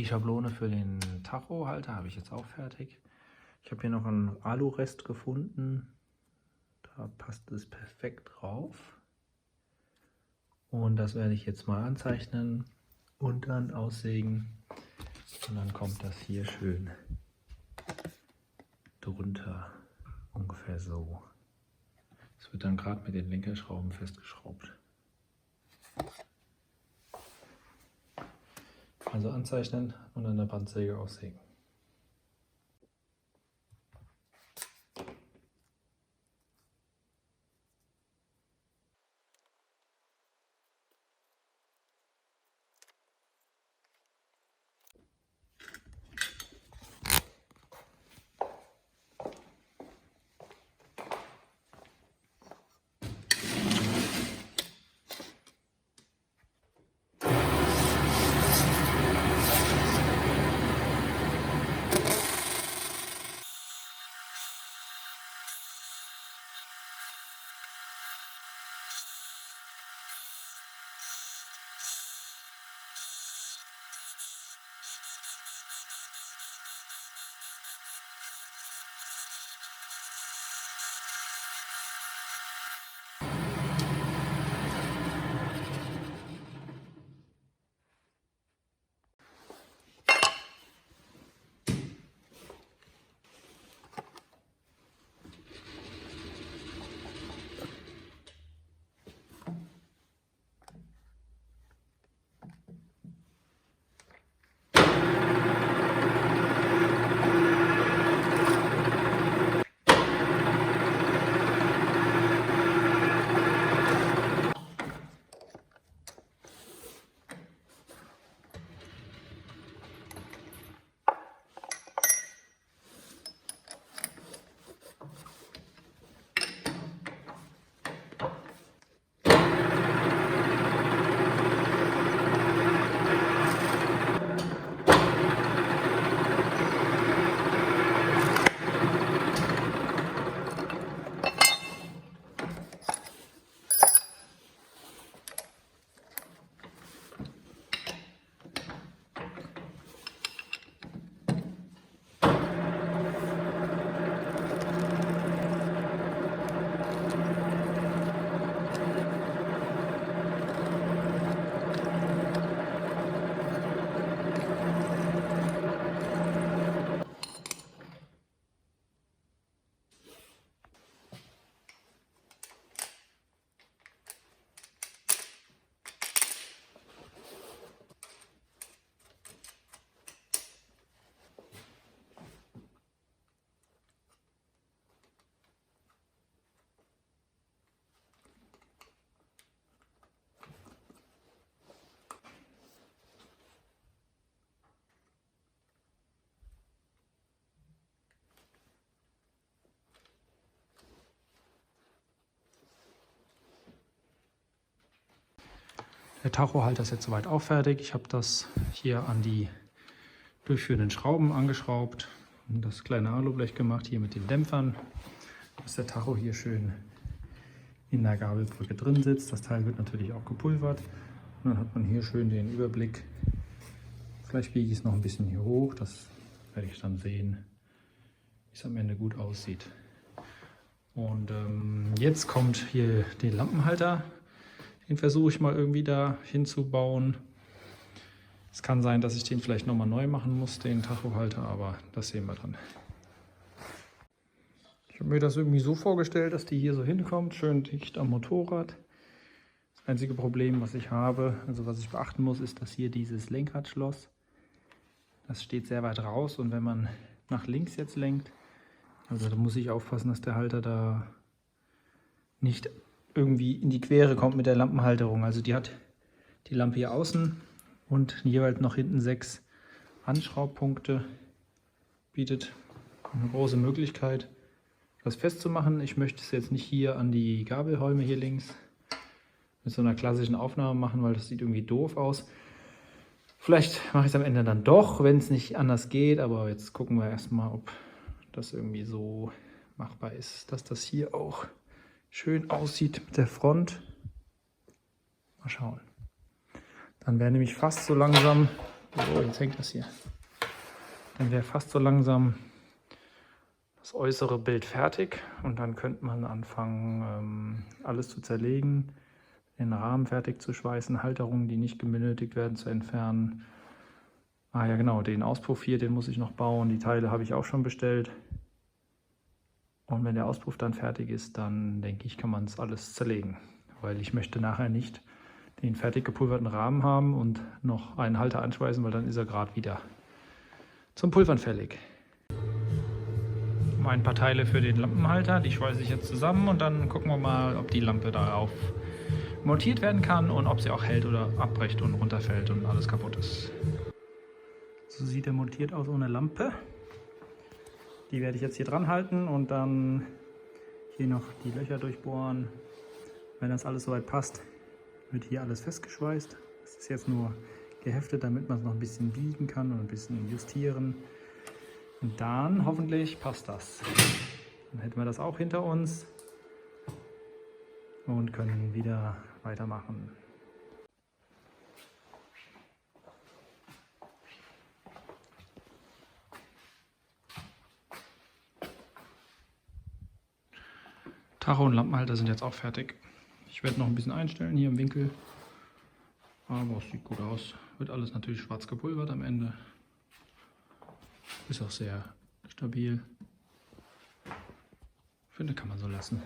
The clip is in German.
Schablone für den Tachohalter habe ich jetzt auch fertig. Ich habe hier noch einen Alurest gefunden. Da passt es perfekt drauf. Und das werde ich jetzt mal anzeichnen und dann aussägen. Und dann kommt das hier schön drunter. Ungefähr so. Das wird dann gerade mit den Lenkerschrauben festgeschraubt. Also anzeichnen und an der Bandsäge aussägen. Der Tachohalter ist jetzt soweit auch fertig. Ich habe das hier an die durchführenden Schrauben angeschraubt und das kleine Alublech gemacht, hier mit den Dämpfern, dass der Tacho hier schön in der Gabelbrücke drin sitzt. Das Teil wird natürlich auch gepulvert und dann hat man hier schön den Überblick. Vielleicht biege ich es noch ein bisschen hier hoch, das werde ich dann sehen, wie es am Ende gut aussieht. Und jetzt kommt hier der Lampenhalter. Den versuche ich mal irgendwie da hinzubauen. Es kann sein, dass ich den vielleicht nochmal neu machen muss, den Tachohalter, aber das sehen wir dann. Ich habe mir das irgendwie so vorgestellt, dass die hier so hinkommt, schön dicht am Motorrad. Das einzige Problem, was ich habe, also was ich beachten muss, ist, dass hier dieses Lenkradschloss, das steht sehr weit raus und wenn man nach links jetzt lenkt, also da muss ich aufpassen, dass der Halter da nicht irgendwie in die Quere kommt mit der Lampenhalterung. Also die hat die Lampe hier außen und jeweils noch hinten 6 Anschraubpunkte. Bietet eine große Möglichkeit, das festzumachen. Ich möchte es jetzt nicht hier an die Gabelholme hier links mit so einer klassischen Aufnahme machen, weil das sieht irgendwie doof aus. Vielleicht mache ich es am Ende dann doch, wenn es nicht anders geht. Aber jetzt gucken wir erstmal, ob das irgendwie so machbar ist, dass das hier auch schön aussieht mit der Front. Mal schauen. Dann wäre nämlich fast so langsam So, jetzt hängt das hier. Dann wäre fast so langsam das äußere Bild fertig und dann könnte man anfangen, alles zu zerlegen, den Rahmen fertig zu schweißen, Halterungen, die nicht benötigt werden, zu entfernen. Ah ja genau, den Auspuff hier, den muss ich noch bauen, die Teile habe ich auch schon bestellt. Und wenn der Auspuff dann fertig ist, dann denke ich, kann man es alles zerlegen, weil ich möchte nachher nicht den fertig gepulverten Rahmen haben und noch einen Halter anschweißen, weil dann ist er gerade wieder zum Pulvern fällig. Ein paar Teile für den Lampenhalter, die schweiße ich jetzt zusammen und dann gucken wir mal, ob die Lampe darauf montiert werden kann und ob sie auch hält oder abbricht und runterfällt und alles kaputt ist. So sieht er montiert aus ohne Lampe. Die werde ich jetzt hier dran halten und dann hier noch die Löcher durchbohren. Wenn das alles soweit passt, wird hier alles festgeschweißt. Das ist jetzt nur geheftet, damit man es noch ein bisschen biegen kann und ein bisschen justieren. Und dann hoffentlich passt das. Dann hätten wir das auch hinter uns und können wieder weitermachen. Tacho und Lampenhalter sind jetzt auch fertig. Ich werde noch ein bisschen einstellen hier im Winkel. Aber es sieht gut aus. Wird alles natürlich schwarz gepulvert am Ende. Ist auch sehr stabil. Ich finde, kann man so lassen.